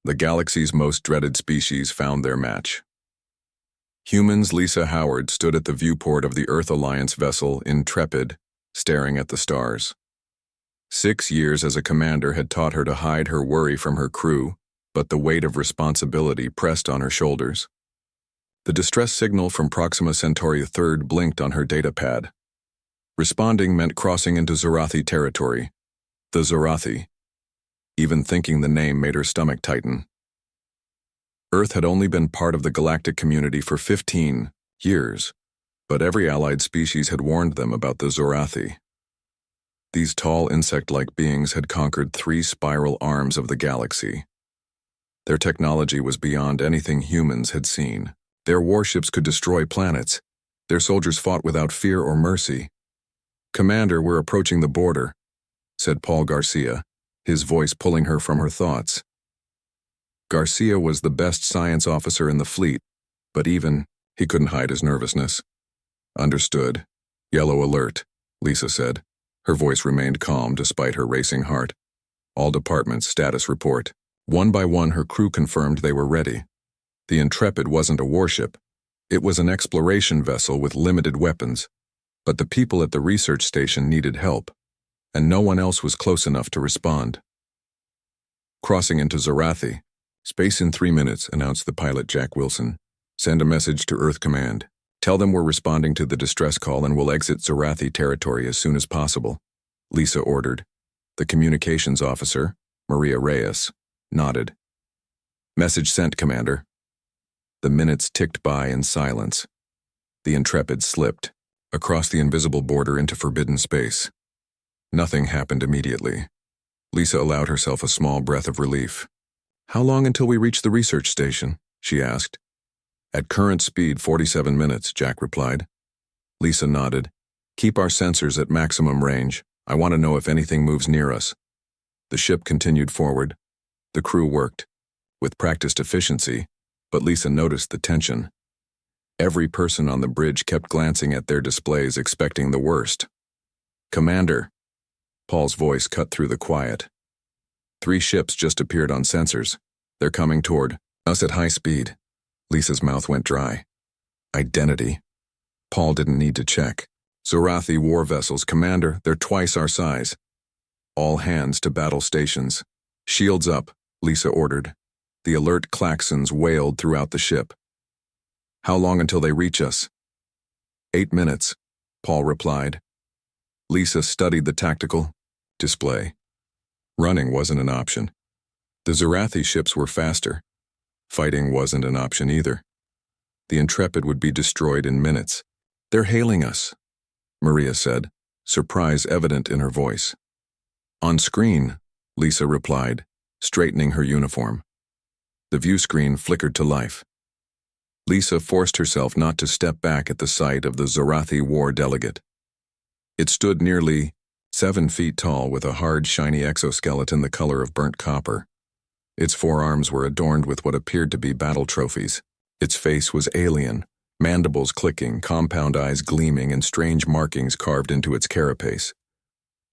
The galaxy's most dreaded species found their match. Humans Lisa Howard stood at the viewport of the Earth Alliance vessel Intrepid, staring at the stars. 6 years as a commander had taught her to hide her worry from her crew, but the weight of responsibility pressed on her shoulders. The distress signal from Proxima Centauri III blinked on her datapad. Responding meant crossing into Zorathi territory. The Zorathi. Even thinking the name made her stomach tighten. Earth had only been part of the galactic community for 15 years, but every allied species had warned them about the Zorathi. These tall insect-like beings had conquered 3 spiral arms of the galaxy. Their technology was beyond anything humans had seen. Their warships could destroy planets. Their soldiers fought without fear or mercy. "Commander, we're approaching the border," said Paul Garcia, his voice pulling her from her thoughts. Garcia was the best science officer in the fleet, but even he couldn't hide his nervousness. "Understood. Yellow alert," Lisa said. Her voice remained calm despite her racing heart. "All departments, status report." One by one, her crew confirmed they were ready. The Intrepid wasn't a warship. It was an exploration vessel with limited weapons, but the people at the research station needed help, and no one else was close enough to respond. Crossing into Zorathi. "Space in 3 minutes," announced the pilot Jack Wilson. "Send a message to Earth Command. Tell them we're responding to the distress call and will exit Zorathi territory as soon as possible," Lisa ordered. The communications officer, Maria Reyes, nodded. "Message sent, Commander." The minutes ticked by in silence. The Intrepid slipped across the invisible border into forbidden space. Nothing happened immediately. Lisa allowed herself a small breath of relief. "How long until we reach the research station?" she asked. "At current speed, 47 minutes, Jack replied. Lisa nodded. "Keep our sensors at maximum range. I want to know if anything moves near us." The ship continued forward. The crew worked, with practiced efficiency, but Lisa noticed the tension. Every person on the bridge kept glancing at their displays, expecting the worst. "Commander," Paul's voice cut through the quiet. 3 ships just appeared on sensors. They're coming toward us at high speed. Lisa's mouth went dry. Identity. Paul didn't need to check. "Zorathi war vessels, Commander. They're twice our size." All hands to battle stations. "Shields up," Lisa ordered. The alert klaxons wailed throughout the ship. "How long until they reach us?" 8 minutes, Paul replied. Lisa studied the tactical display. Running wasn't an option. The Zorathi ships were faster. Fighting wasn't an option either. The Intrepid would be destroyed in minutes. "They're hailing us," Maria said, surprise evident in her voice. "On screen," Lisa replied, straightening her uniform. The view screen flickered to life. Lisa forced herself not to step back at the sight of the Zorathi war delegate. It stood nearly 7 feet tall with a hard, shiny exoskeleton the color of burnt copper. Its forearms were adorned with what appeared to be battle trophies. Its face was alien, mandibles clicking, compound eyes gleaming, and strange markings carved into its carapace.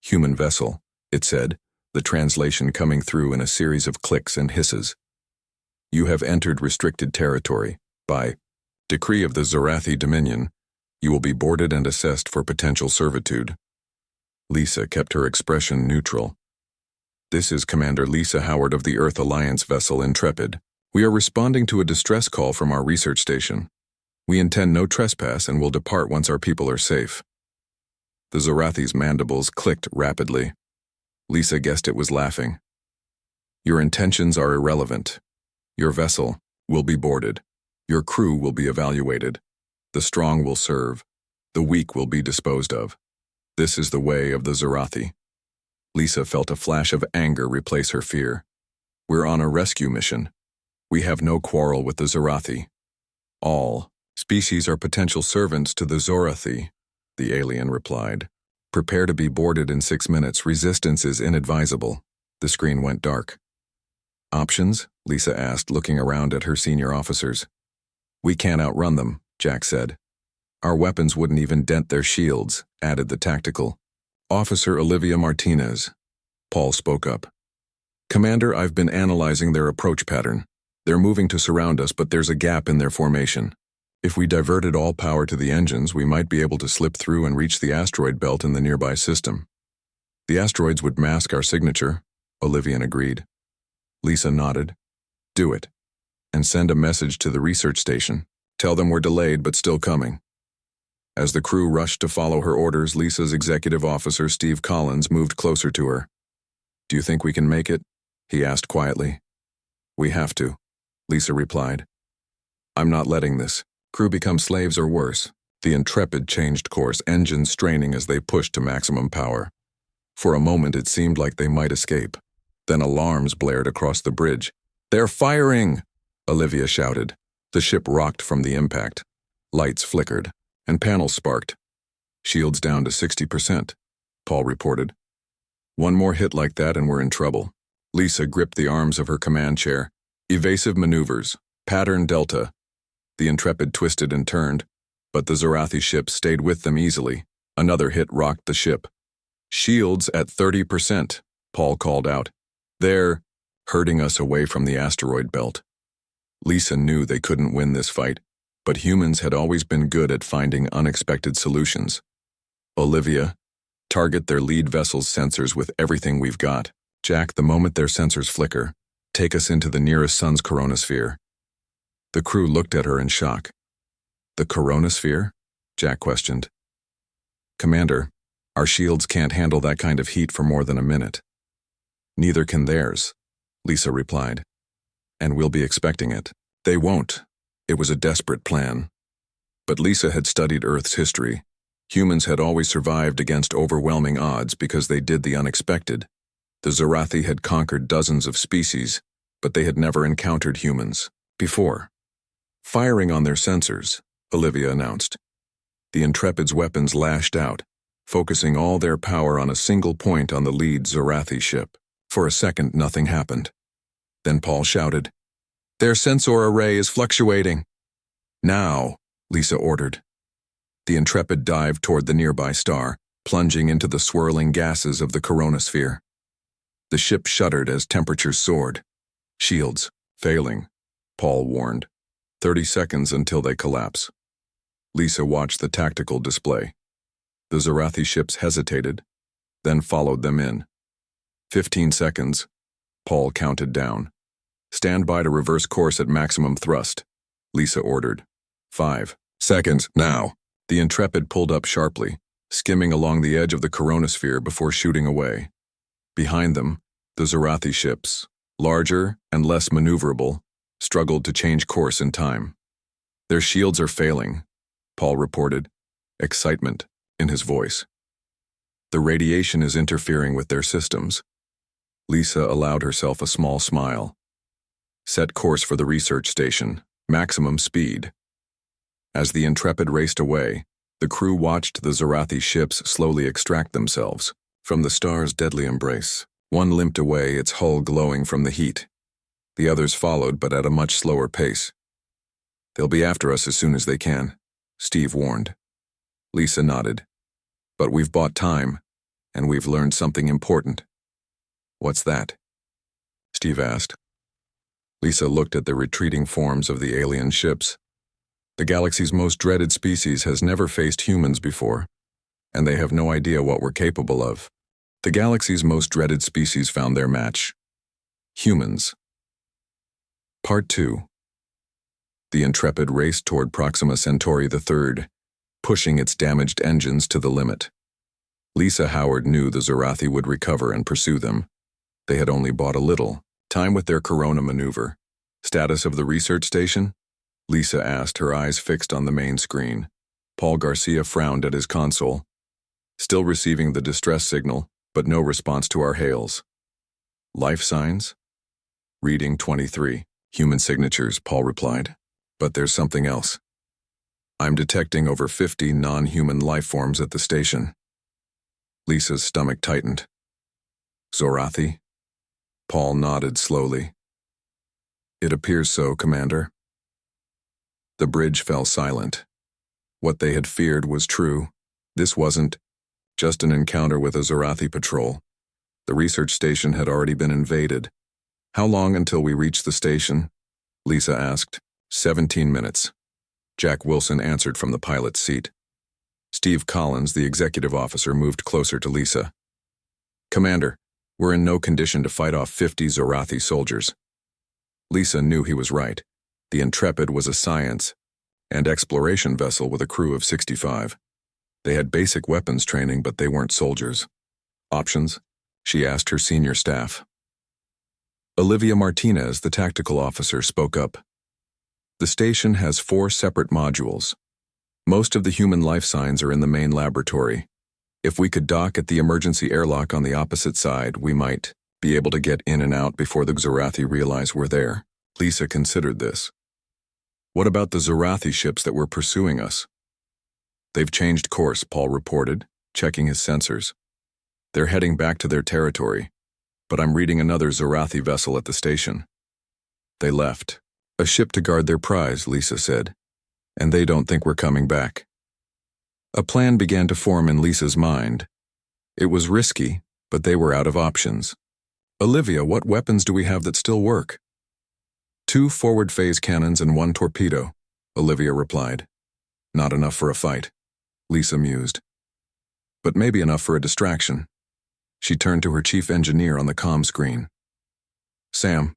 "Human vessel," it said, the translation coming through in a series of clicks and hisses. "You have entered restricted territory. By decree of the Zorathi Dominion, you will be boarded and assessed for potential servitude." Lisa kept her expression neutral. "This is Commander Lisa Howard of the Earth Alliance vessel Intrepid. We are responding to a distress call from our research station. We intend no trespass and will depart once our people are safe." The Zorathi's mandibles clicked rapidly. Lisa guessed it was laughing. "Your intentions are irrelevant. Your vessel will be boarded. Your crew will be evaluated. The strong will serve. The weak will be disposed of. This is the way of the Zorathi." Lisa felt a flash of anger replace her fear. "We're on a rescue mission. We have no quarrel with the Zorathi. All species are potential servants to the Zorathi," the alien replied. "Prepare to be boarded in 6 minutes. Resistance is inadvisable." The screen went dark. "Options?" Lisa asked, looking around at her senior officers. "We can't outrun them," Jack said. "Our weapons wouldn't even dent their shields," added the tactical. "Officer Olivia Martinez," Paul spoke up. Commander, I've been analyzing their approach pattern. They're moving to surround us, but there's a gap in their formation. If we diverted all power to the engines, we might be able to slip through and reach the asteroid belt in the nearby system. The asteroids would mask our signature, Olivia agreed. Lisa nodded. Do it. And send a message to the research station. Tell them we're delayed but still coming. As the crew rushed to follow her orders, Lisa's executive officer, Steve Collins, moved closer to her. Do you think we can make it? He asked quietly. We have to, Lisa replied. I'm not letting this crew become slaves or worse. The Intrepid changed course, engines straining as they pushed to maximum power. For a moment it seemed like they might escape. Then alarms blared across the bridge. They're firing! Olivia shouted. The ship rocked from the impact. Lights flickered, and panels sparked. Shields down to 60%, Paul reported. One more hit like that and we're in trouble. Lisa gripped the arms of her command chair. Evasive maneuvers. Pattern Delta. The Intrepid twisted and turned, but the Zorathi ship stayed with them easily. Another hit rocked the ship. Shields at 30%, Paul called out. They're herding us away from the asteroid belt. Lisa knew they couldn't win this fight, but humans had always been good at finding unexpected solutions. Olivia, target their lead vessel's sensors with everything we've got. Jack, the moment their sensors flicker, take us into the nearest sun's coronosphere. The crew looked at her in shock. The coronosphere? Jack questioned. Commander, our shields can't handle that kind of heat for more than a minute. Neither can theirs, Lisa replied. And we'll be expecting it. They won't. It was a desperate plan. But Lisa had studied Earth's history. Humans had always survived against overwhelming odds because they did the unexpected. The Zorathi had conquered dozens of species, but they had never encountered humans before. Firing on their sensors, Olivia announced. The Intrepid's weapons lashed out, focusing all their power on a single point on the lead Zorathi ship. For a second, nothing happened. Then Paul shouted, Their sensor array is fluctuating. Now, Lisa ordered. The Intrepid dived toward the nearby star, plunging into the swirling gases of the coronosphere. The ship shuddered as temperatures soared. Shields, failing, Paul warned. 30 seconds until they collapse. Lisa watched the tactical display. The Zorathi ships hesitated, then followed them in. 15 seconds. Paul counted down. Stand by to reverse course at maximum thrust, Lisa ordered. 5 seconds, now. The Intrepid pulled up sharply, skimming along the edge of the coronosphere before shooting away. Behind them, the Zorathi ships, larger and less maneuverable, struggled to change course in time. Their shields are failing, Paul reported, excitement in his voice. The radiation is interfering with their systems. Lisa allowed herself a small smile. Set course for the research station, maximum speed. As the Intrepid raced away, the crew watched the Zorathi ships slowly extract themselves from the star's deadly embrace. One limped away, its hull glowing from the heat. The others followed, but at a much slower pace. They'll be after us as soon as they can, Steve warned. Lisa nodded. But we've bought time, and we've learned something important. What's that? Steve asked. Lisa looked at the retreating forms of the alien ships. The galaxy's most dreaded species has never faced humans before, and they have no idea what we're capable of. The galaxy's most dreaded species found their match. Humans. Part 2. The Intrepid raced toward Proxima Centauri III, pushing its damaged engines to the limit. Lisa Howard knew the Zorathi would recover and pursue them. They had only bought a little time with their Corona maneuver. Status of the research station? Lisa asked, her eyes fixed on the main screen. Paul Garcia frowned at his console. Still receiving the distress signal, but no response to our hails. Life signs? Reading 23. Human signatures, Paul replied. But there's something else. I'm detecting over 50 non-human life forms at the station. Lisa's stomach tightened. Zorathi? Paul nodded slowly. It appears so, Commander. The bridge fell silent. What they had feared was true. This wasn't just an encounter with a Zorathi patrol. The research station had already been invaded, How long until we reach the station? Lisa asked. 17 minutes. Jack Wilson answered from the pilot's seat. Steve Collins, the executive officer, moved closer to Lisa. Commander, we're in no condition to fight off 50 Zorathi soldiers. Lisa knew he was right. The Intrepid was a science and exploration vessel with a crew of 65. They had basic weapons training, but they weren't soldiers. Options? She asked her senior staff. Olivia Martinez, the tactical officer, spoke up. The station has 4 separate modules. Most of the human life signs are in the main laboratory. If we could dock at the emergency airlock on the opposite side, we might be able to get in and out before the Zorathi realize we're there. Lisa considered this. What about the Zorathi ships that were pursuing us? They've changed course, Paul reported, checking his sensors. They're heading back to their territory, but I'm reading another Zorathi vessel at the station. They left. A ship to guard their prize, Lisa said, and they don't think we're coming back. A plan began to form in Lisa's mind. It was risky, but they were out of options. Olivia, what weapons do we have that still work? 2 forward phase cannons and 1 torpedo, Olivia replied. Not enough for a fight, Lisa mused. But maybe enough for a distraction. She turned to her chief engineer on the comm screen. Sam,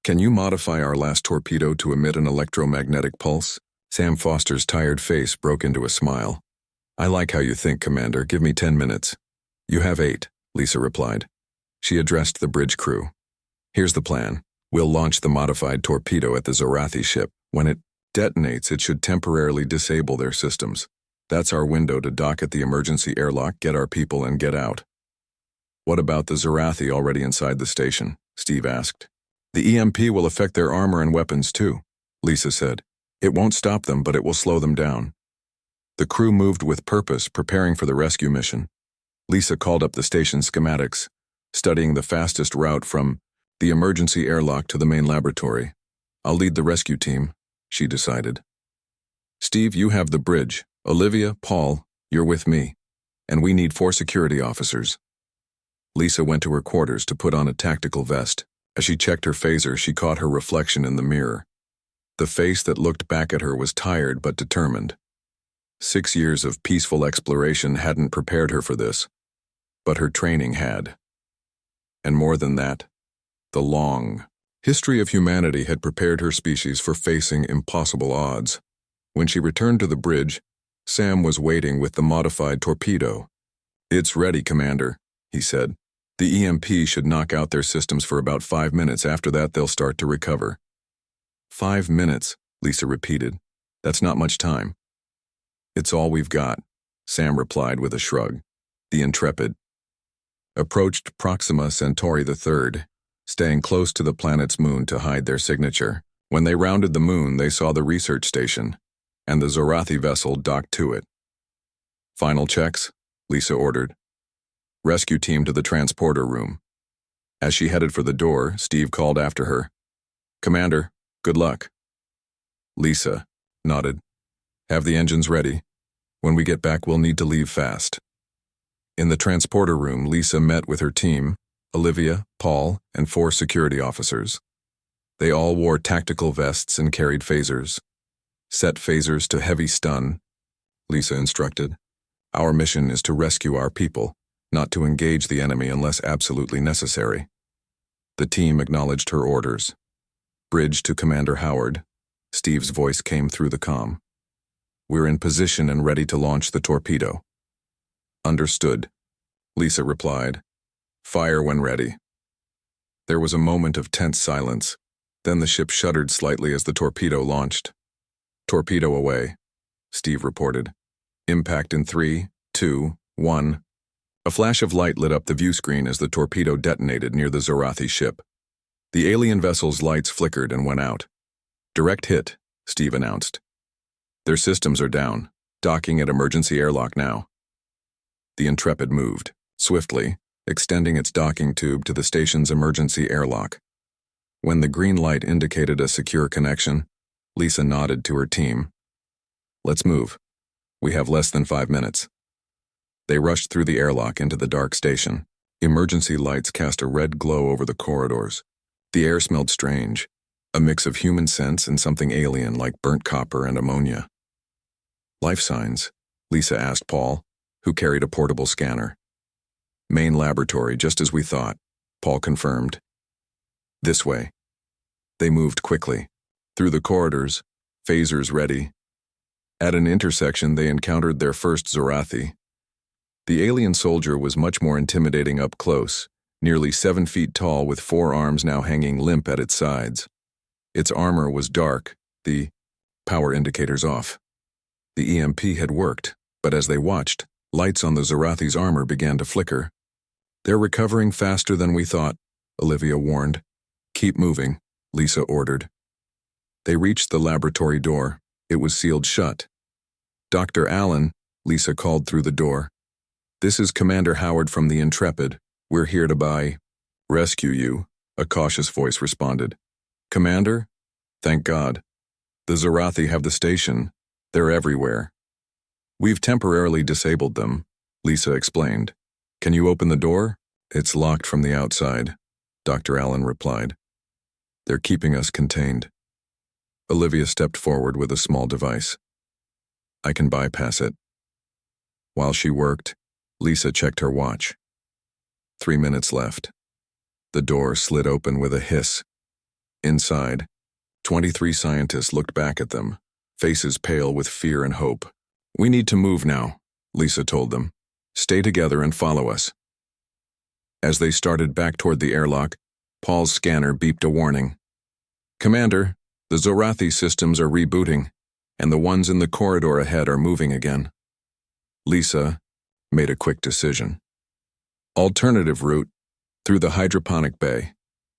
can you modify our last torpedo to emit an electromagnetic pulse? Sam Foster's tired face broke into a smile. I like how you think, Commander. Give me 10 minutes. You have 8, Lisa replied. She addressed the bridge crew. Here's the plan. We'll launch the modified torpedo at the Zorathi ship. When it detonates, it should temporarily disable their systems. That's our window to dock at the emergency airlock, get our people, and get out. What about the Zorathi already inside the station? Steve asked. The EMP will affect their armor and weapons too, Lisa said. It won't stop them, but it will slow them down. The crew moved with purpose, preparing for the rescue mission. Lisa called up the station schematics, studying the fastest route from the emergency airlock to the main laboratory. I'll lead the rescue team, she decided. Steve, you have the bridge. Olivia, Paul, you're with me. And we need 4 security officers. Lisa went to her quarters to put on a tactical vest. As she checked her phaser, she caught her reflection in the mirror. The face that looked back at her was tired but determined. 6 years of peaceful exploration hadn't prepared her for this, but her training had. And more than that, the long history of humanity had prepared her species for facing impossible odds. When she returned to the bridge, Sam was waiting with the modified torpedo. It's ready, Commander, he said. The EMP should knock out their systems for about 5 minutes. After that, they'll start to recover. 5 minutes, Lisa repeated. That's not much time. It's all we've got, Sam replied with a shrug. The Intrepid approached Proxima Centauri III, staying close to the planet's moon to hide their signature. When they rounded the moon, they saw the research station, and the Zorathi vessel docked to it. Final checks, Lisa ordered. Rescue team to the transporter room. As she headed for the door, Steve called after her. Commander, good luck. Lisa nodded. Have the engines ready. When we get back, we'll need to leave fast. In the transporter room, Lisa met with her team, Olivia, Paul, and 4 security officers. They all wore tactical vests and carried phasers. Set phasers to heavy stun, Lisa instructed. Our mission is to rescue our people, not to engage the enemy unless absolutely necessary. The team acknowledged her orders. Bridge to Commander Howard. Steve's voice came through the comm. We're in position and ready to launch the torpedo. Understood, Lisa replied. Fire when ready. There was a moment of tense silence. Then the ship shuddered slightly as the torpedo launched. Torpedo away, Steve reported. Impact in 3, 2, 1. A flash of light lit up the view screen as the torpedo detonated near the Zorathi ship. The alien vessel's lights flickered and went out. Direct hit, Steve announced. Their systems are down. Docking at emergency airlock now. The Intrepid moved, swiftly, extending its docking tube to the station's emergency airlock. When the green light indicated a secure connection, Lisa nodded to her team. Let's move. We have less than 5 minutes. They rushed through the airlock into the dark station. Emergency lights cast a red glow over the corridors. The air smelled strange, a mix of human scents and something alien like burnt copper and ammonia. Life signs, Lisa asked Paul, who carried a portable scanner. Main laboratory, just as we thought, Paul confirmed. This way. They moved quickly. Through the corridors, phasers ready. At an intersection, they encountered their first Zorathi. The alien soldier was much more intimidating up close, nearly 7 feet tall with 4 arms now hanging limp at its sides. Its armor was dark, the power indicators off. The EMP had worked, but as they watched, lights on the Zorathi's armor began to flicker. They're recovering faster than we thought, Olivia warned. Keep moving, Lisa ordered. They reached the laboratory door. It was sealed shut. Dr. Allen, Lisa called through the door. This is Commander Howard from the Intrepid. We're here to rescue you, a cautious voice responded. Commander? Thank God. The Zorathi have the station. They're everywhere. We've temporarily disabled them, Lisa explained. Can you open the door? It's locked from the outside, Dr. Allen replied. They're keeping us contained. Olivia stepped forward with a small device. I can bypass it. While she worked, Lisa checked her watch. 3 minutes left. The door slid open with a hiss. Inside, 23 scientists looked back at them, faces pale with fear and hope. We need to move now, Lisa told them. Stay together and follow us. As they started back toward the airlock, Paul's scanner beeped a warning. Commander, the Zorathi systems are rebooting, and the ones in the corridor ahead are moving again. Lisa made a quick decision. Alternative route, through the hydroponic bay.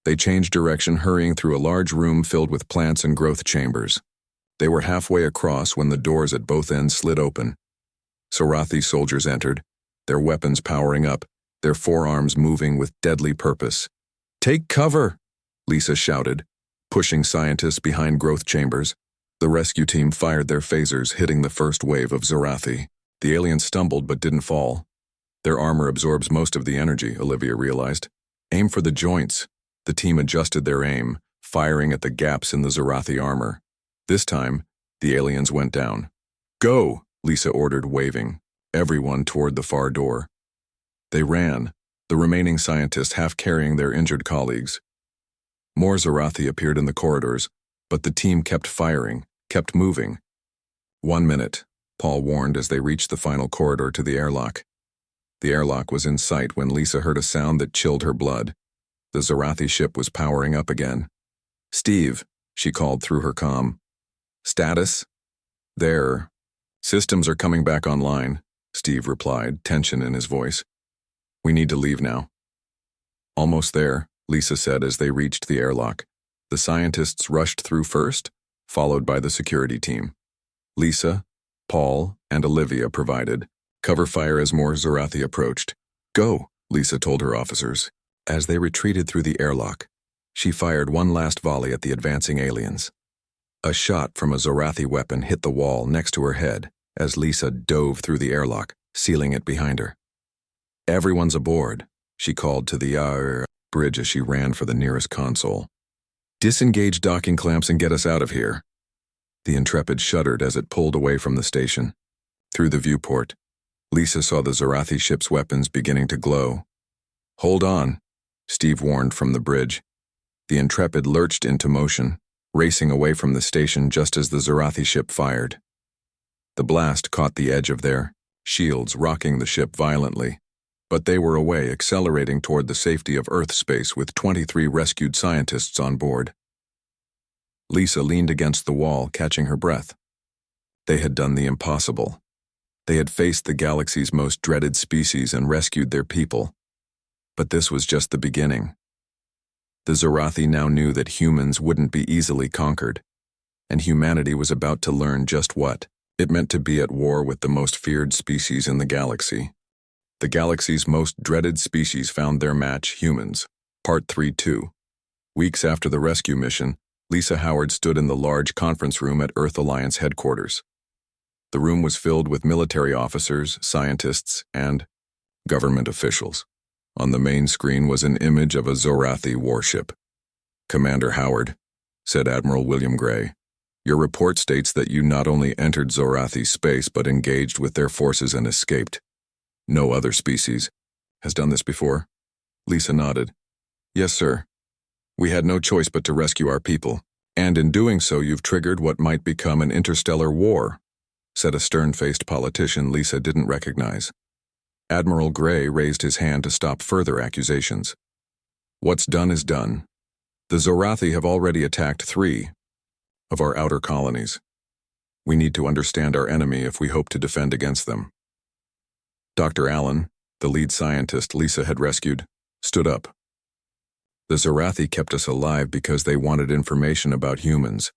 They changed direction, hurrying through a large room filled with plants and growth chambers. They were halfway across when the doors at both ends slid open. Zorathi soldiers entered, their weapons powering up, their forearms moving with deadly purpose. Take cover, Lisa shouted, pushing scientists behind growth chambers. The rescue team fired their phasers, hitting the first wave of Zorathi. The aliens stumbled but didn't fall. Their armor absorbs most of the energy, Olivia realized. Aim for the joints. The team adjusted their aim, firing at the gaps in the Zorathi armor. This time, the aliens went down. Go, Lisa ordered, waving, everyone toward the far door. They ran, the remaining scientists half carrying their injured colleagues. More Zorathi appeared in the corridors, but the team kept firing, kept moving. 1 minute, Paul warned as they reached the final corridor to the airlock. The airlock was in sight when Lisa heard a sound that chilled her blood. The Zorathi ship was powering up again. Steve, she called through her comm. Status? There. Systems are coming back online, Steve replied, tension in his voice. We need to leave now. Almost there, Lisa said as they reached the airlock. The scientists rushed through first, followed by the security team. Lisa, Paul, and Olivia provided cover fire as more Zorathi approached. Go, Lisa told her officers. As they retreated through the airlock, she fired one last volley at the advancing aliens. A shot from a Zorathi weapon hit the wall next to her head as Lisa dove through the airlock, sealing it behind her. Everyone's aboard, she called to the bridge as she ran for the nearest console. Disengage docking clamps and get us out of here. The Intrepid shuddered as it pulled away from the station. Through the viewport, Lisa saw the Zorathi ship's weapons beginning to glow. Hold on, Steve warned from the bridge. The Intrepid lurched into motion, racing away from the station just as the Zorathi ship fired. The blast caught the edge of their shields, rocking the ship violently. But they were away, accelerating toward the safety of Earth space with 23 rescued scientists on board. Lisa leaned against the wall, catching her breath. They had done the impossible. They had faced the galaxy's most dreaded species and rescued their people. But this was just the beginning. The Zorathi now knew that humans wouldn't be easily conquered, and humanity was about to learn just what it meant to be at war with the most feared species in the galaxy. The galaxy's most dreaded species found their match, humans. Part 3-2. Weeks after the rescue mission, Lisa Howard stood in the large conference room at Earth Alliance headquarters. The room was filled with military officers, scientists, and government officials. On the main screen was an image of a Zorathi warship. "Commander Howard," said Admiral William Gray, "your report states that you not only entered Zorathi space but engaged with their forces and escaped. No other species has done this before?" Lisa nodded. "Yes, sir. We had no choice but to rescue our people, and in doing so you've triggered what might become an interstellar war," said a stern-faced politician Lisa didn't recognize. Admiral Gray raised his hand to stop further accusations. "What's done is done. The Zorathi have already attacked 3 of our outer colonies. We need to understand our enemy if we hope to defend against them." Dr. Allen, the lead scientist Lisa had rescued, stood up. "The Zorathi kept us alive because they wanted information about humans.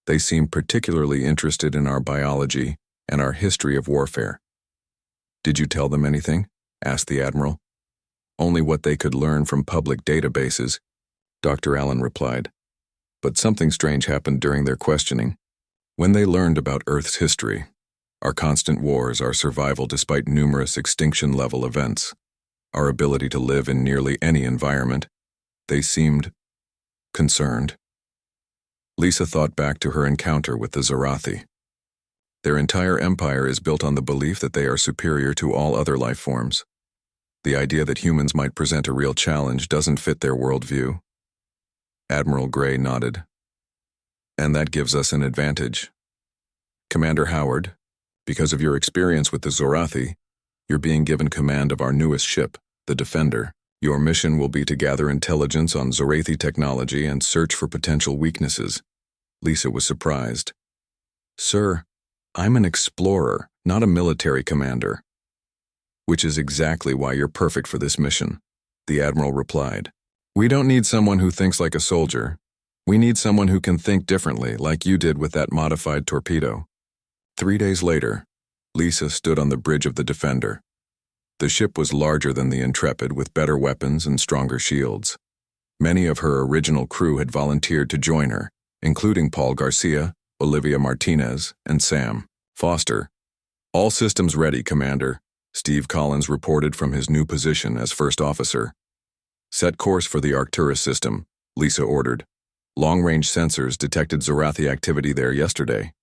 They seemed particularly interested in our biology and our history of warfare." "Did you tell them anything?" asked the Admiral. "Only what they could learn from public databases," Dr. Allen replied. "But something strange happened during their questioning. When they learned about Earth's history, our constant wars, our survival despite numerous extinction-level events, our ability to live in nearly any environment, they seemed concerned." Lisa thought back to her encounter with the Zorathi. Their entire empire is built on the belief that they are superior to all other life forms. The idea that humans might present a real challenge doesn't fit their worldview. Admiral Gray nodded. "And that gives us an advantage. Commander Howard, because of your experience with the Zorathi, you're being given command of our newest ship, the Defender. Your mission will be to gather intelligence on Zorathi technology and search for potential weaknesses." Lisa was surprised. "Sir, I'm an explorer, not a military commander." "Which is exactly why you're perfect for this mission," the Admiral replied. "We don't need someone who thinks like a soldier. We need someone who can think differently, like you did with that modified torpedo." 3 days later, Lisa stood on the bridge of the Defender. The ship was larger than the Intrepid, with better weapons and stronger shields. Many of her original crew had volunteered to join her, including Paul Garcia, Olivia Martinez, and Sam Foster. "All systems ready, Commander," Steve Collins reported from his new position as first officer. "Set course for the Arcturus system," Lisa ordered. "Long-range sensors detected Zorathi activity there yesterday."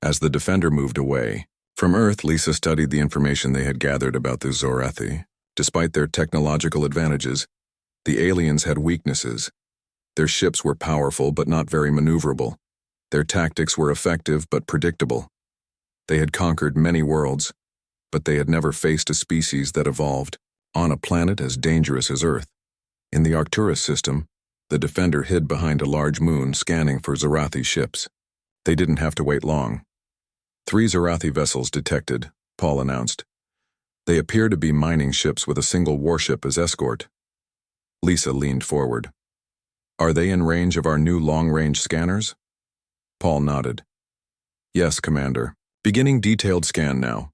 As the Defender moved away from Earth, Lisa studied the information they had gathered about the Zorathi. Despite their technological advantages, the aliens had weaknesses. Their ships were powerful but not very maneuverable. Their tactics were effective but predictable. They had conquered many worlds, but they had never faced a species that evolved on a planet as dangerous as Earth. In the Arcturus system, the Defender hid behind a large moon scanning for Zorathi ships. They didn't have to wait long. 3 Zorathi vessels detected, Paul announced. They appear to be mining ships with a single warship as escort. Lisa leaned forward. "Are they in range of our new long-range scanners?" Paul nodded. "Yes, Commander. Beginning detailed scan now."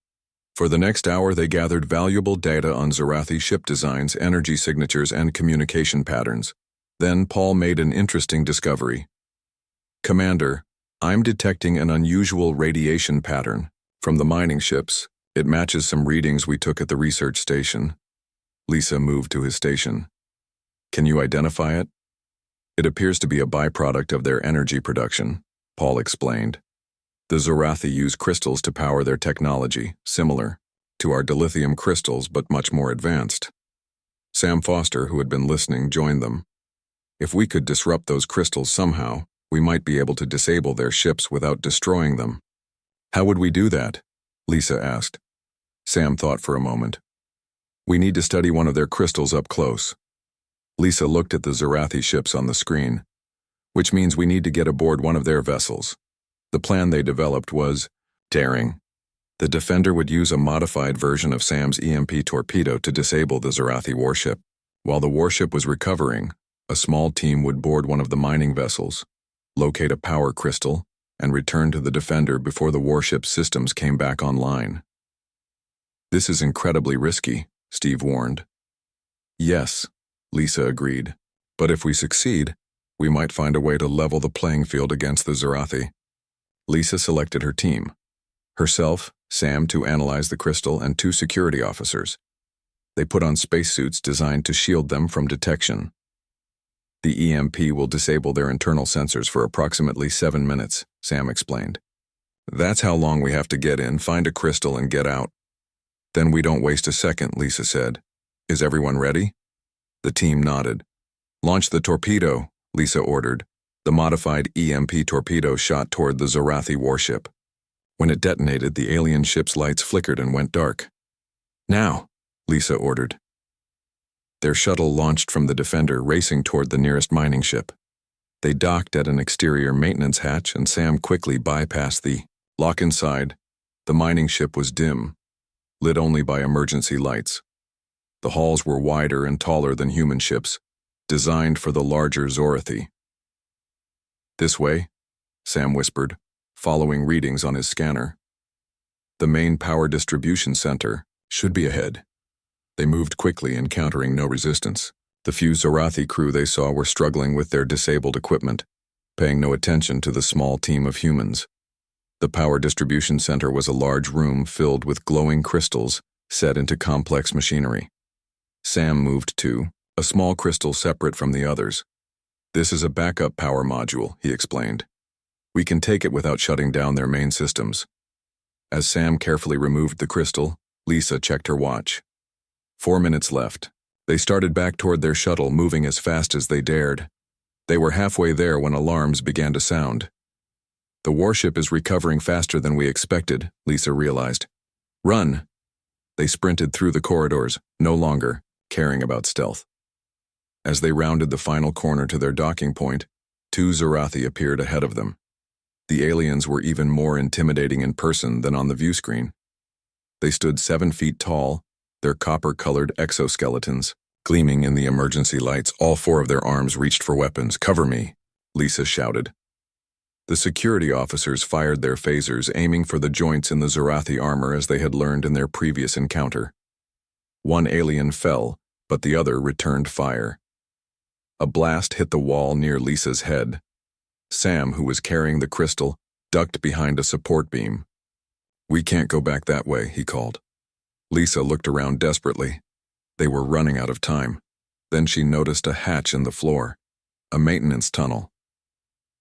For the next hour, they gathered valuable data on Zorathi ship designs, energy signatures, and communication patterns. Then Paul made an interesting discovery. "Commander, I'm detecting an unusual radiation pattern from the mining ships. It matches some readings we took at the research station." Lisa moved to his station. "Can you identify it?" "It appears to be a byproduct of their energy production," Paul explained. "The Zorathi use crystals to power their technology, similar to our dilithium crystals but much more advanced." Sam Foster, who had been listening, joined them. "If we could disrupt those crystals somehow, we might be able to disable their ships without destroying them." "How would we do that?" Lisa asked. Sam thought for a moment. "We need to study one of their crystals up close." Lisa looked at the Zorathi ships on the screen. "Which means we need to get aboard one of their vessels." The plan they developed was daring. The Defender would use a modified version of Sam's EMP torpedo to disable the Zorathi warship. While the warship was recovering, a small team would board one of the mining vessels, locate a power crystal, and return to the Defender before the warship's systems came back online. "This is incredibly risky," Steve warned. "Yes," Lisa agreed. "But if we succeed, we might find a way to level the playing field against the Zorathi." Lisa selected her team. Herself, Sam to analyze the crystal, and 2 security officers. They put on spacesuits designed to shield them from detection. The EMP will disable their internal sensors for approximately 7 minutes, Sam explained. That's how long we have to get in, find a crystal, and get out. Then we don't waste a second, Lisa said. Is everyone ready? The team nodded. Launch the torpedo, Lisa ordered. The modified EMP torpedo shot toward the Zorathi warship. When it detonated, the alien ship's lights flickered and went dark. Now, Lisa ordered. Their shuttle launched from the Defender, racing toward the nearest mining ship. They docked at an exterior maintenance hatch, and Sam quickly bypassed the lock inside. The mining ship was dim, lit only by emergency lights. The halls were wider and taller than human ships, designed for the larger Zorathi. This way, Sam whispered, following readings on his scanner. The main power distribution center should be ahead. They moved quickly, encountering no resistance. The few Zorathi crew they saw were struggling with their disabled equipment, paying no attention to the small team of humans. The power distribution center was a large room filled with glowing crystals set into complex machinery. Sam moved to a small crystal separate from the others. This is a backup power module, he explained. We can take it without shutting down their main systems. As Sam carefully removed the crystal, Lisa checked her watch. 4 minutes left. They started back toward their shuttle, moving as fast as they dared. They were halfway there when alarms began to sound. The warship is recovering faster than we expected, Lisa realized. Run! They sprinted through the corridors, no longer caring about stealth. As they rounded the final corner to their docking point, 2 Zorathi appeared ahead of them. The aliens were even more intimidating in person than on the view screen. They stood 7 feet tall, their copper-colored exoskeletons gleaming in the emergency lights. All 4 of their arms reached for weapons. Cover me, Lisa shouted. The security officers fired their phasers, aiming for the joints in the Zorathi armor as they had learned in their previous encounter. 1 alien fell, but the other returned fire. A blast hit the wall near Lisa's head. Sam, who was carrying the crystal, ducked behind a support beam. We can't go back that way, he called. Lisa looked around desperately. They were running out of time. Then she noticed a hatch in the floor, a maintenance tunnel.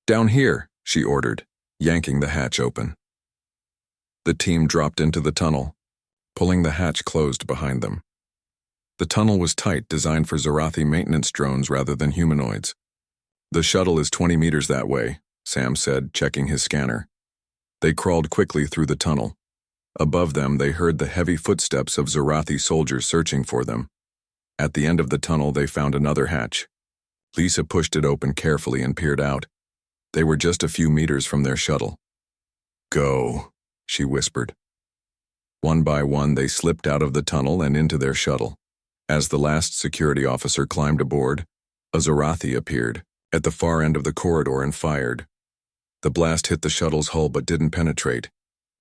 Down here, she ordered, yanking the hatch open. The team dropped into the tunnel, pulling the hatch closed behind them. The tunnel was tight, designed for Zorathi maintenance drones rather than humanoids. The shuttle is 20 meters that way, Sam said, checking his scanner. They crawled quickly through the tunnel. Above them, they heard the heavy footsteps of Zorathi soldiers searching for them. At the end of the tunnel, they found another hatch. Lisa pushed it open carefully and peered out. They were just a few meters from their shuttle. Go, she whispered. One by one, they slipped out of the tunnel and into their shuttle. As the last security officer climbed aboard, a Zorathi appeared at the far end of the corridor and fired. The blast hit the shuttle's hull but didn't penetrate.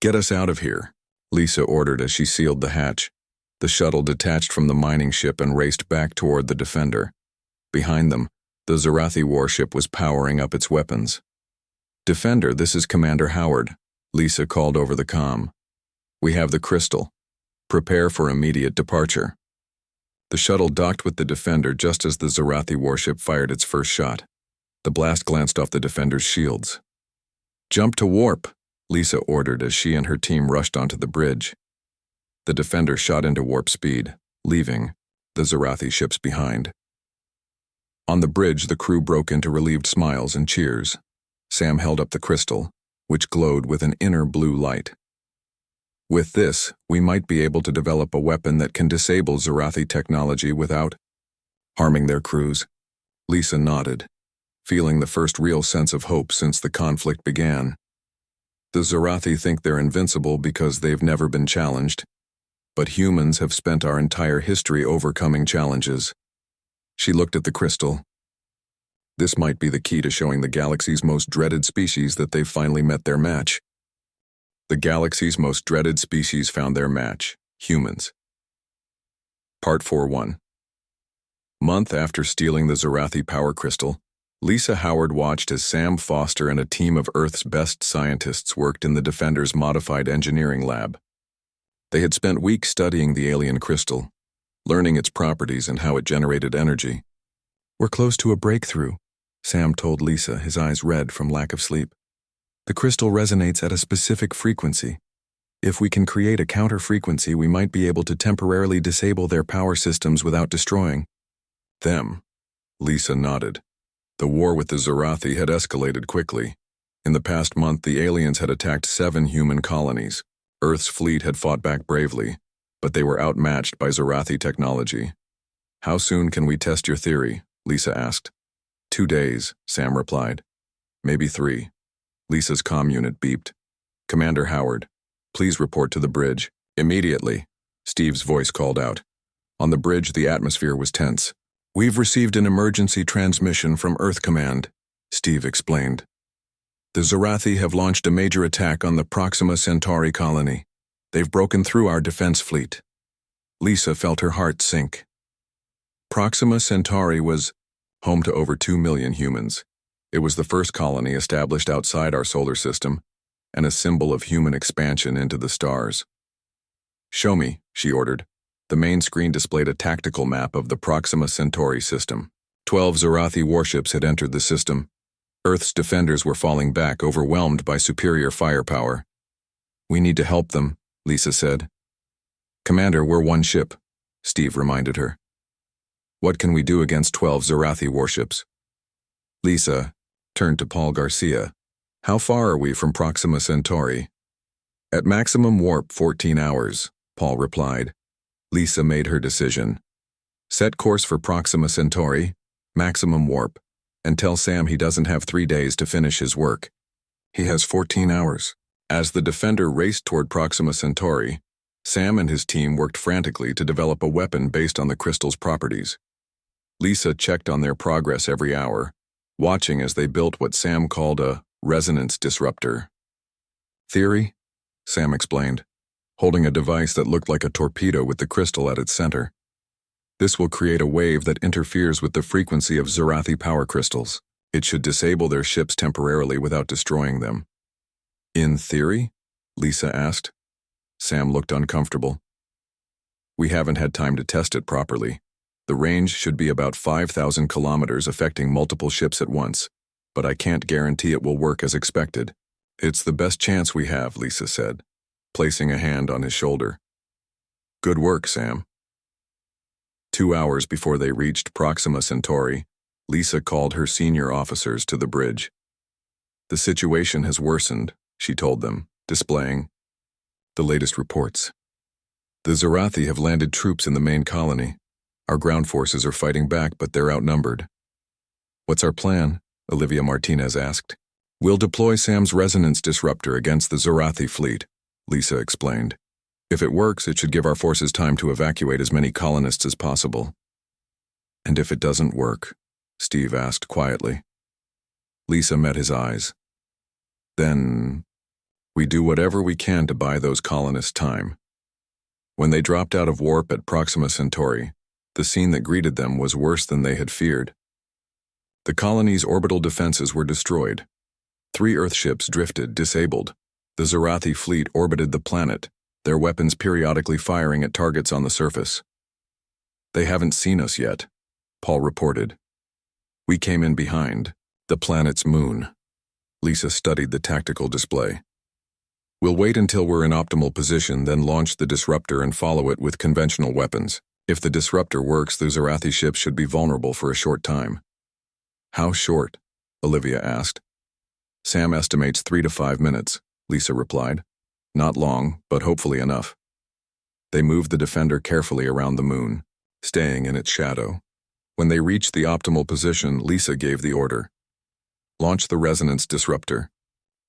Get us out of here, Lisa ordered as she sealed the hatch. The shuttle detached from the mining ship and raced back toward the Defender. Behind them, the Zorathi warship was powering up its weapons. Defender, this is Commander Howard, Lisa called over the comm. We have the crystal. Prepare for immediate departure. The shuttle docked with the Defender just as the Zorathi warship fired its first shot. The blast glanced off the Defender's shields. Jump to warp, Lisa ordered as she and her team rushed onto the bridge. The Defender shot into warp speed, leaving the Zorathi ships behind. On the bridge, the crew broke into relieved smiles and cheers. Sam held up the crystal, which glowed with an inner blue light. With this, we might be able to develop a weapon that can disable Zorathi technology without harming their crews. Lisa nodded, feeling the first real sense of hope since the conflict began. The Zorathi think they're invincible because they've never been challenged, but humans have spent our entire history overcoming challenges. She looked at the crystal. This might be the key to showing the galaxy's most dreaded species that they've finally met their match. The galaxy's most dreaded species found their match, humans. Part 4.1. Month after stealing the Zorathi power crystal, Lisa Howard watched as Sam Foster and a team of Earth's best scientists worked in the Defender's modified engineering lab. They had spent weeks studying the alien crystal, learning its properties and how it generated energy. We're close to a breakthrough, Sam told Lisa, his eyes red from lack of sleep. The crystal resonates at a specific frequency. If we can create a counter-frequency, we might be able to temporarily disable their power systems without destroying them. Lisa nodded. The war with the Zarathi had escalated quickly. In the past month, the aliens had attacked 7 human colonies. Earth's fleet had fought back bravely, but they were outmatched by Zarathi technology. How soon can we test your theory? Lisa asked. 2 days, Sam replied. Maybe 3. Lisa's comm unit beeped. Commander Howard, please report to the bridge. Immediately, Steve's voice called out. On the bridge, the atmosphere was tense. We've received an emergency transmission from Earth Command, Steve explained. The Zarathi have launched a major attack on the Proxima Centauri colony. They've broken through our defense fleet. Lisa felt her heart sink. Proxima Centauri was home to over 2 million humans. It was the first colony established outside our solar system, and a symbol of human expansion into the stars. Show me, she ordered. The main screen displayed a tactical map of the Proxima Centauri system. 12 Zarathi warships had entered the system. Earth's defenders were falling back, overwhelmed by superior firepower. We need to help them, Lisa said. Commander, we're one ship, Steve reminded her. What can we do against 12 Zarathi warships? Lisa turned to Paul Garcia. How far are we from Proxima Centauri? At maximum warp, 14 hours, Paul replied. Lisa made her decision. Set course for Proxima Centauri, maximum warp, and tell Sam he doesn't have 3 days to finish his work. He has 14 hours. As the Defender raced toward Proxima Centauri, Sam and his team worked frantically to develop a weapon based on the crystal's properties. Lisa checked on their progress every hour, watching as they built what Sam called a resonance disruptor. Theory? Sam explained, holding a device that looked like a torpedo with the crystal at its center. This will create a wave that interferes with the frequency of Zarathi power crystals. It should disable their ships temporarily without destroying them. In theory? Lisa asked. Sam looked uncomfortable. We haven't had time to test it properly. The range should be about 5,000 kilometers, affecting multiple ships at once, but I can't guarantee it will work as expected. It's the best chance we have, Lisa said, placing a hand on his shoulder. Good work, Sam. 2 hours before they reached Proxima Centauri, Lisa called her senior officers to the bridge. The situation has worsened, she told them, displaying the latest reports. The Zarathi have landed troops in the main colony. Our ground forces are fighting back, but they're outnumbered. What's our plan? Olivia Martinez asked. We'll deploy Sam's resonance disruptor against the Zarathi fleet, Lisa explained. If it works, it should give our forces time to evacuate as many colonists as possible. And if it doesn't work? Steve asked quietly. Lisa met his eyes. Then we do whatever we can to buy those colonists time. When they dropped out of warp at Proxima Centauri, the scene that greeted them was worse than they had feared. The colony's orbital defenses were destroyed. 3 Earth ships drifted, disabled. The Zarathi fleet orbited the planet, their weapons periodically firing at targets on the surface. They haven't seen us yet, Paul reported. We came in behind, the planet's moon. Lisa studied the tactical display. We'll wait until we're in optimal position, then launch the disruptor and follow it with conventional weapons. If the disruptor works, the Zarathi ships should be vulnerable for a short time. How short? Olivia asked. Sam estimates 3 to 5 minutes, Lisa replied. Not long, but hopefully enough. They moved the Defender carefully around the moon, staying in its shadow. When they reached the optimal position, Lisa gave the order. Launch the resonance disruptor.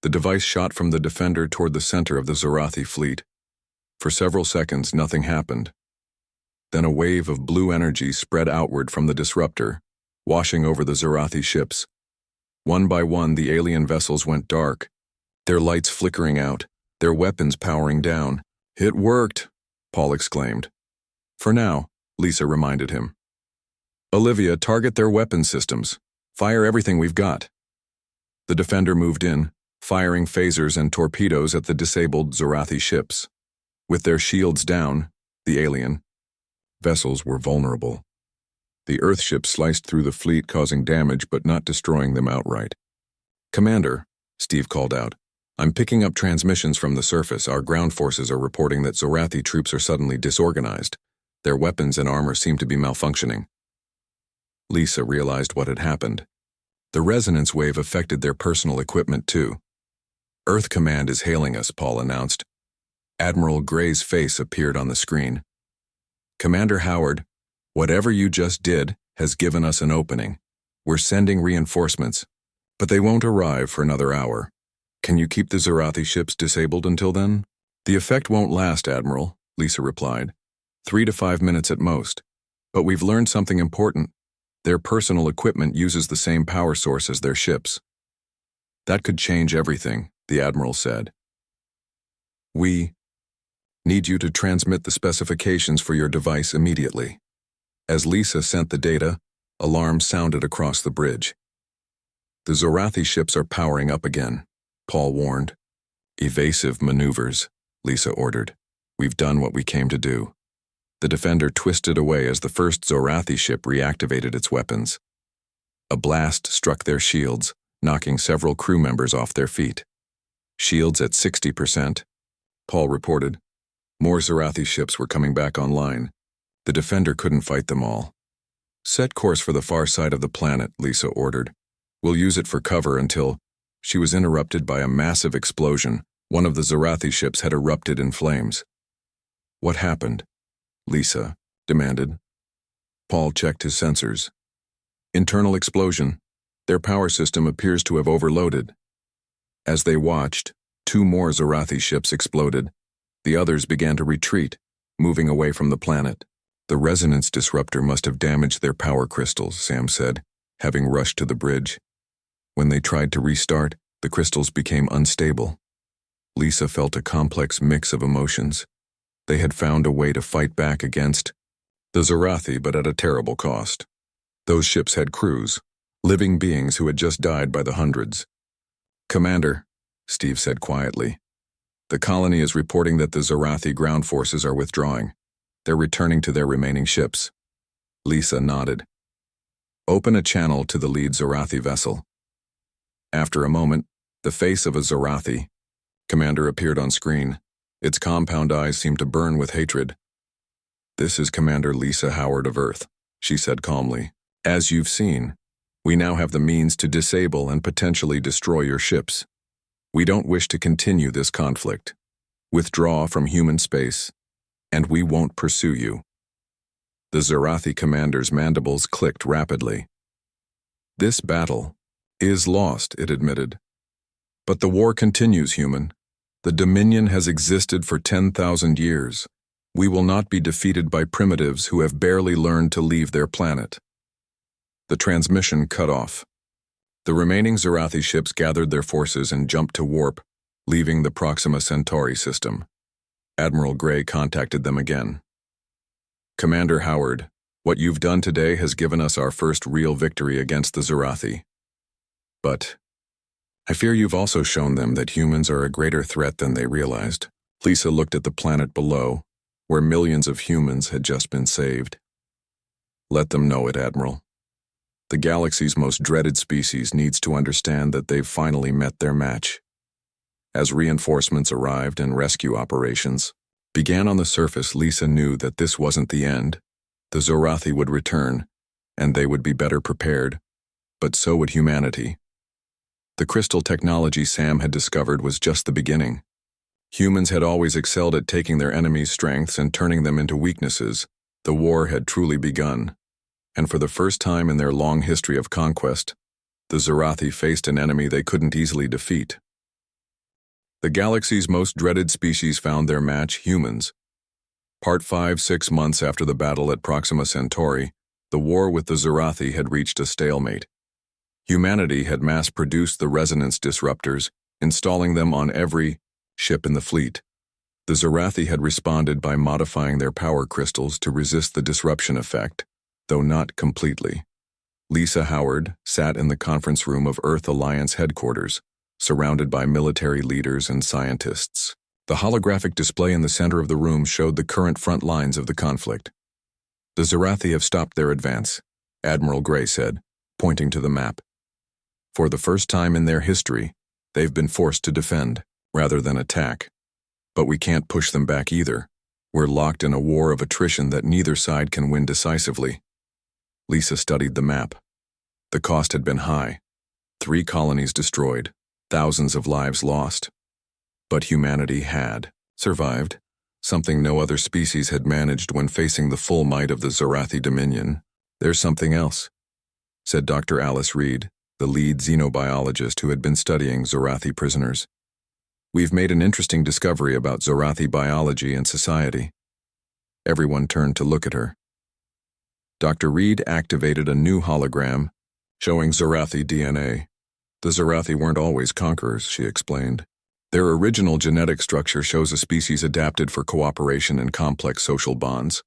The device shot from the Defender toward the center of the Zarathi fleet. For several seconds, nothing happened. Then a wave of blue energy spread outward from the disruptor, washing over the Zarathi ships. One by one, the alien vessels went dark, their lights flickering out, their weapons powering down. It worked, Paul exclaimed. For now, Lisa reminded him. Olivia, target their weapon systems. Fire everything we've got. The Defender moved in, firing phasers and torpedoes at the disabled Zarathi ships. With their shields down, the alien vessels were vulnerable. The Earthship sliced through the fleet, causing damage but not destroying them outright. "Commander," Steve called out, "I'm picking up transmissions from the surface. Our ground forces are reporting that Zorathi troops are suddenly disorganized. Their weapons and armor seem to be malfunctioning." Lisa realized what had happened. The resonance wave affected their personal equipment too. "Earth Command is hailing us," Paul announced. Admiral Gray's face appeared on the screen. "Commander Howard, whatever you just did has given us an opening. We're sending reinforcements, but they won't arrive for another hour. Can you keep the Zorathi ships disabled until then?" "The effect won't last, Admiral," Lisa replied. 3 to 5 minutes at most. But we've learned something important. Their personal equipment uses the same power source as their ships." "That could change everything," the Admiral said. "We need you to transmit the specifications for your device immediately." As Lisa sent the data, alarms sounded across the bridge. "The Zorathi ships are powering up again," Paul warned. "Evasive maneuvers," Lisa ordered. "We've done what we came to do." The Defender twisted away as the first Zorathi ship reactivated its weapons. A blast struck their shields, knocking several crew members off their feet. "Shields at 60%, Paul reported. More Zorathi ships were coming back online. The Defender couldn't fight them all. "Set course for the far side of the planet," Lisa ordered. "We'll use it for cover until—" She was interrupted by a massive explosion. One of the Zorathi ships had erupted in flames. "What happened?" Lisa demanded. Paul checked his sensors. "Internal explosion. Their power system appears to have overloaded." As they watched, 2 more Zorathi ships exploded. The others began to retreat, moving away from the planet. "The resonance disruptor must have damaged their power crystals," Sam said, having rushed to the bridge. When they tried to restart, the crystals became unstable. Lisa felt a complex mix of emotions. They had found a way to fight back against the Zorathi, but at a terrible cost. Those ships had crews, living beings who had just died by the hundreds. "Commander," Steve said quietly, "the colony is reporting that the Zorathi ground forces are withdrawing. They're returning to their remaining ships." Lisa nodded. "Open a channel to the lead Zorathi vessel." After a moment, the face of a Zorathi commander appeared on screen. Its compound eyes seemed to burn with hatred. "This is Commander Lisa Howard of Earth," she said calmly. "As you've seen, we now have the means to disable and potentially destroy your ships. We don't wish to continue this conflict. Withdraw from human space, and we won't pursue you." The Zorathi commander's mandibles clicked rapidly. "This battle is lost," it admitted. "But the war continues, human. The Dominion has existed for 10,000 years. We will not be defeated by primitives who have barely learned to leave their planet." The transmission cut off. The remaining Zorathi ships gathered their forces and jumped to warp, leaving the Proxima Centauri system. Admiral Gray contacted them again. "Commander Howard, what you've done today has given us our first real victory against the Zorathi. But I fear you've also shown them that humans are a greater threat than they realized." Lisa looked at the planet below, where millions of humans had just been saved. "Let them know it, Admiral. The galaxy's most dreaded species needs to understand that they've finally met their match." As reinforcements arrived and rescue operations began on the surface, Lisa knew that this wasn't the end. The Zorathi would return, and they would be better prepared, but so would humanity. The crystal technology Sam had discovered was just the beginning. Humans had always excelled at taking their enemies' strengths and turning them into weaknesses. The war had truly begun, and for the first time in their long history of conquest, the Zorathi faced an enemy they couldn't easily defeat. The galaxy's most dreaded species found their match, humans. Part 5. 6 months after the battle at Proxima Centauri, the war with the Zorathi had reached a stalemate. Humanity had mass-produced the resonance disruptors, installing them on every ship in the fleet. The Zorathi had responded by modifying their power crystals to resist the disruption effect, though not completely. Lisa Howard sat in the conference room of Earth Alliance headquarters, surrounded by military leaders and scientists. The holographic display in the center of the room showed the current front lines of the conflict. "The Zorathi have stopped their advance," Admiral Gray said, pointing to the map. For the first time in their history, they've been forced to defend, rather than attack. But we can't push them back either. We're locked in a war of attrition that neither side can win decisively. Lisa studied the map. The cost had been high. 3 colonies destroyed, thousands of lives lost. But humanity had survived, something no other species had managed when facing the full might of the Zorathi Dominion. There's something else, said Dr. Alice Reed, the lead xenobiologist who had been studying Zorathi prisoners. We've made an interesting discovery about Zorathi biology and society. Everyone turned to look at her. Dr. Reed activated a new hologram, showing Zorathi DNA. The Zorathi weren't always conquerors, she explained. Their original genetic structure shows a species adapted for cooperation and complex social bonds.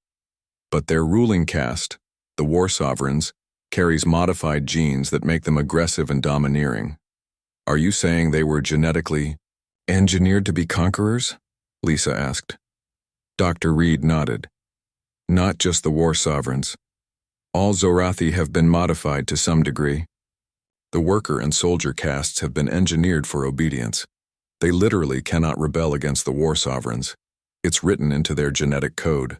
But their ruling caste, the War Sovereigns, carries modified genes that make them aggressive and domineering. Are you saying they were genetically engineered to be conquerors? Lisa asked. Dr. Reed nodded. Not just the War Sovereigns. All Zorathi have been modified to some degree. The worker and soldier castes have been engineered for obedience. They literally cannot rebel against the War Sovereigns. It's written into their genetic code.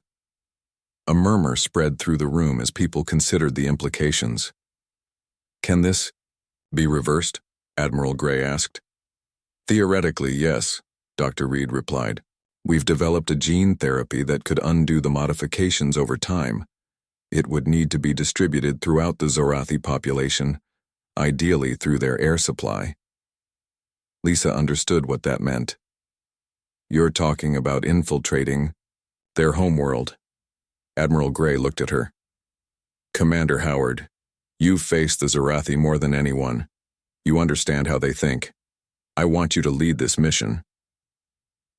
A murmur spread through the room as people considered the implications. Can this be reversed? Admiral Gray asked. Theoretically, yes, Dr. Reed replied. We've developed a gene therapy that could undo the modifications over time. It would need to be distributed throughout the Zorathi population, ideally through their air supply. Lisa understood what that meant. You're talking about infiltrating their homeworld. Admiral Gray looked at her. Commander Howard, you've faced the Zorathi more than anyone. You understand how they think. I want you to lead this mission.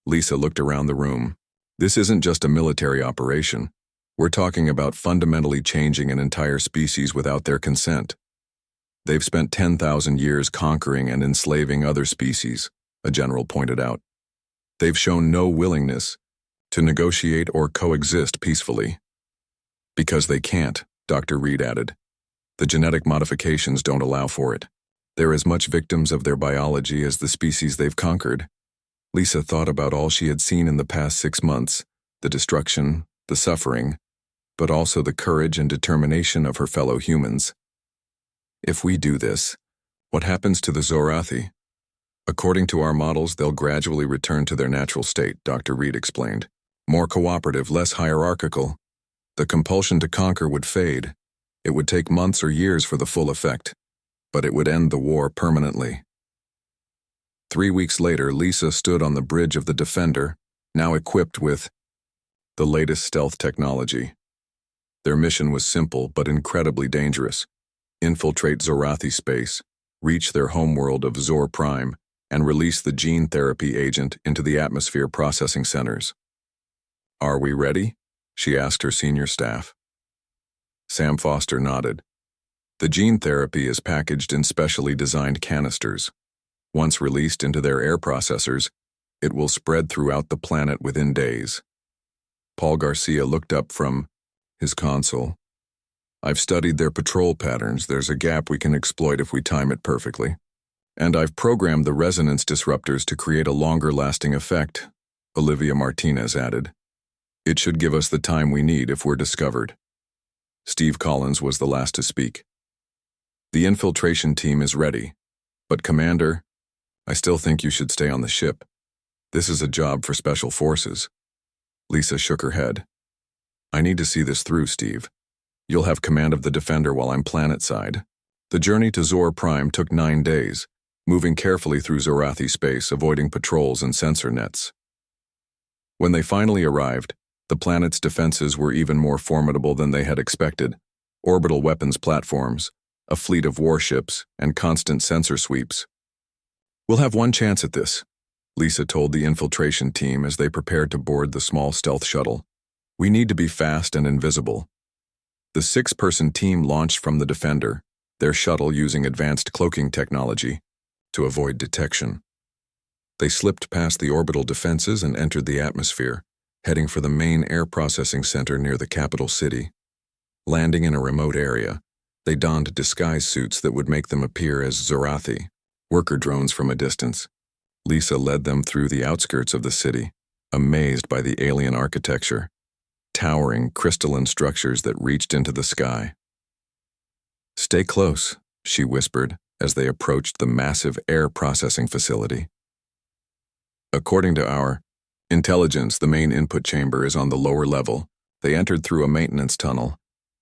Lisa looked around the room. This isn't just a military operation. We're talking about fundamentally changing an entire species without their consent. They've spent 10,000 years conquering and enslaving other species, a general pointed out. They've shown no willingness to negotiate or coexist peacefully. Because they can't, Dr. Reed added. The genetic modifications don't allow for it. They're as much victims of their biology as the species they've conquered. Lisa thought about all she had seen in the past 6 months, the destruction, the suffering, but also the courage and determination of her fellow humans. If we do this, what happens to the Zorathi? According to our models, they'll gradually return to their natural state, Dr. Reed explained. More cooperative, less hierarchical. The compulsion to conquer would fade. It would take months or years for the full effect, but it would end the war permanently. 3 weeks later, Lisa stood on the bridge of the Defender, now equipped with the latest stealth technology. Their mission was simple but incredibly dangerous. Infiltrate Zorathi space, reach their homeworld of Zor Prime, and release the gene therapy agent into the atmosphere processing centers. Are we ready? She asked her senior staff. Sam Foster nodded. The gene therapy is packaged in specially designed canisters. Once released into their air processors, it will spread throughout the planet within days. Paul Garcia looked up from his console. I've studied their patrol patterns. There's a gap we can exploit if we time it perfectly. And I've programmed the resonance disruptors to create a longer-lasting effect, Olivia Martinez added. It should give us the time we need if we're discovered. Steve Collins was the last to speak. The infiltration team is ready, but Commander, I still think you should stay on the ship. This is a job for special forces. Lisa shook her head. I need to see this through, Steve. You'll have command of the Defender while I'm planetside. The journey to Zor Prime took 9 days, moving carefully through Zorathi space, avoiding patrols and sensor nets. When they finally arrived, the planet's defenses were even more formidable than they had expected. Orbital weapons platforms, a fleet of warships, and constant sensor sweeps. We'll have one chance at this, Lisa told the infiltration team as they prepared to board the small stealth shuttle. We need to be fast and invisible. The 6-person team launched from the Defender, their shuttle using advanced cloaking technology, to avoid detection. They slipped past the orbital defenses and entered the atmosphere, heading for the main air processing center near the capital city. Landing in a remote area, They donned disguise suits that would make them appear as Zorathi, worker drones from a distance. Lisa led them through the outskirts of the city, amazed by the alien architecture, towering crystalline structures that reached into the sky. "Stay close," she whispered as they approached the massive air processing facility. "According to our intelligence, the main input chamber is on the lower level." They entered through a maintenance tunnel,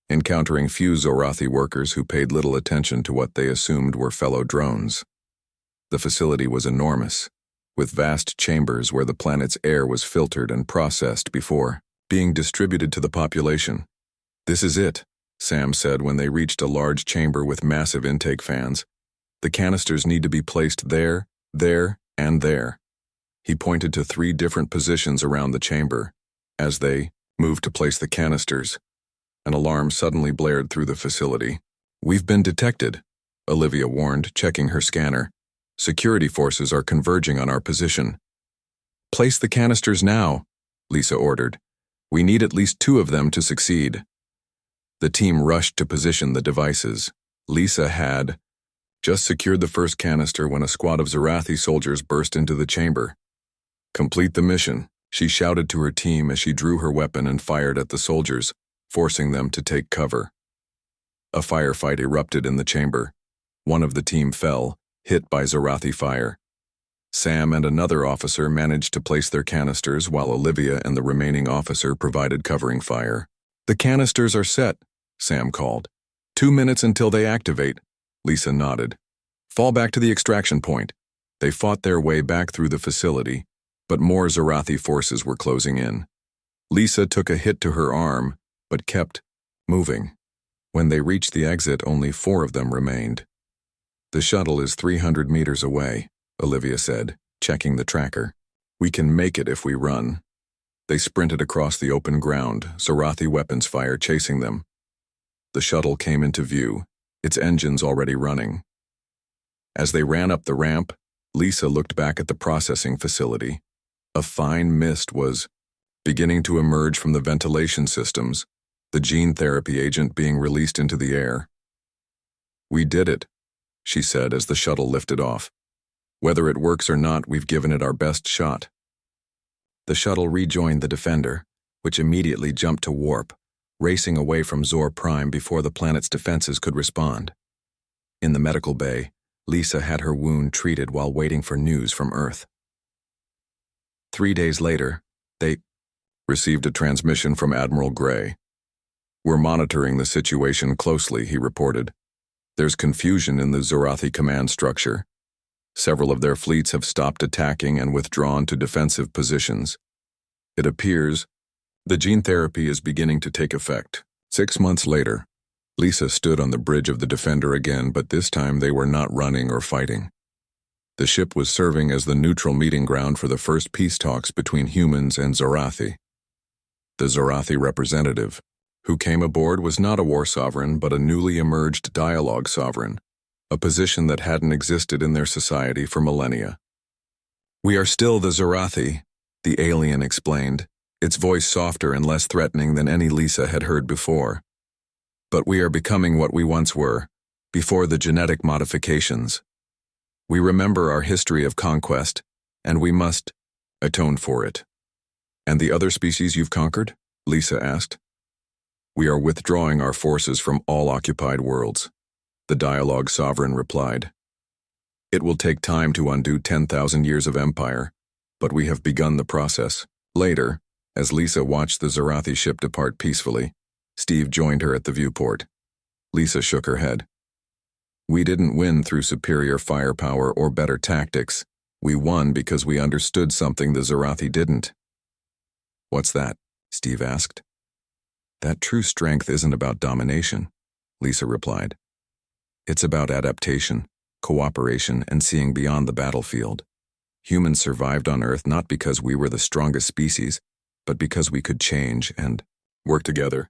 encountering few Zorathi workers who paid little attention to what they assumed were fellow drones. The facility was enormous, with vast chambers where the planet's air was filtered and processed before being distributed to the population. "This is it," Sam said when they reached a large chamber with massive intake fans. "The canisters need to be placed there, and there." He pointed to 3 different positions around the chamber. As they moved to place the canisters, an alarm suddenly blared through the facility. "We've been detected," Olivia warned, checking her scanner. "Security forces are converging on our position." "Place the canisters now," Lisa ordered. "We need at least 2 of them to succeed." The team rushed to position the devices. Lisa had just secured the first canister when a squad of Zorathi soldiers burst into the chamber. "Complete the mission," she shouted to her team as she drew her weapon and fired at the soldiers, forcing them to take cover. A firefight erupted in the chamber. One of the team fell, hit by Zorathi fire. Sam and another officer managed to place their canisters while Olivia and the remaining officer provided covering fire. "The canisters are set," Sam called. 2 minutes until they activate." Lisa nodded. "Fall back to the extraction point." They fought their way back through the facility, but more Zorathi forces were closing in. Lisa took a hit to her arm, but kept moving. When they reached the exit, only 4 of them remained. "The shuttle is 300 meters away," Olivia said, checking the tracker. "We can make it if we run." They sprinted across the open ground, Zorathi weapons fire chasing them. The shuttle came into view, its engines already running. As they ran up the ramp, Lisa looked back at the processing facility. A fine mist was beginning to emerge from the ventilation systems, the gene therapy agent being released into the air. "We did it," she said as the shuttle lifted off. "Whether it works or not, we've given it our best shot." The shuttle rejoined the Defender, which immediately jumped to warp, racing away from Zor Prime before the planet's defenses could respond. In the medical bay, Lisa had her wound treated while waiting for news from Earth. 3 days later, they received a transmission from Admiral Gray. "We're monitoring the situation closely," he reported. "There's confusion in the Zorathi command structure. Several of their fleets have stopped attacking and withdrawn to defensive positions. It appears the gene therapy is beginning to take effect." 6 months later, Lisa stood on the bridge of the Defender again, but this time they were not running or fighting. The ship was serving as the neutral meeting ground for the first peace talks between humans and Zorathi. The Zorathi representative, who came aboard, was not a war sovereign but a newly emerged dialogue sovereign, a position that hadn't existed in their society for millennia. "We are still the Zorathi," the alien explained, its voice softer and less threatening than any Lisa had heard before. "But we are becoming what we once were, before the genetic modifications. We remember our history of conquest, and we must atone for it." "And the other species you've conquered?" Lisa asked. "We are withdrawing our forces from all occupied worlds," the dialogue sovereign replied. "It will take time to undo 10,000 years of empire, but we have begun the process." Later, as Lisa watched the Zorathi ship depart peacefully, Steve joined her at the viewport. Lisa shook her head. "We didn't win through superior firepower or better tactics. We won because we understood something the Zorathi didn't." "What's that?" Steve asked. "That true strength isn't about domination," Lisa replied. "It's about adaptation, cooperation, and seeing beyond the battlefield. Humans survived on Earth not because we were the strongest species, but because we could change and work together."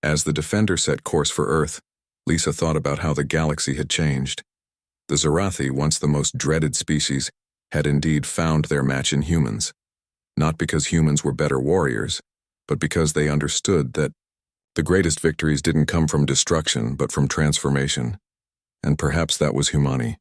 As the Defender set course for Earth, Lisa thought about how the galaxy had changed. The Zorathi, once the most dreaded species, had indeed found their match in humans. Not because humans were better warriors, but because they understood that The greatest victories didn't come from destruction, but from transformation. And perhaps that was Humani.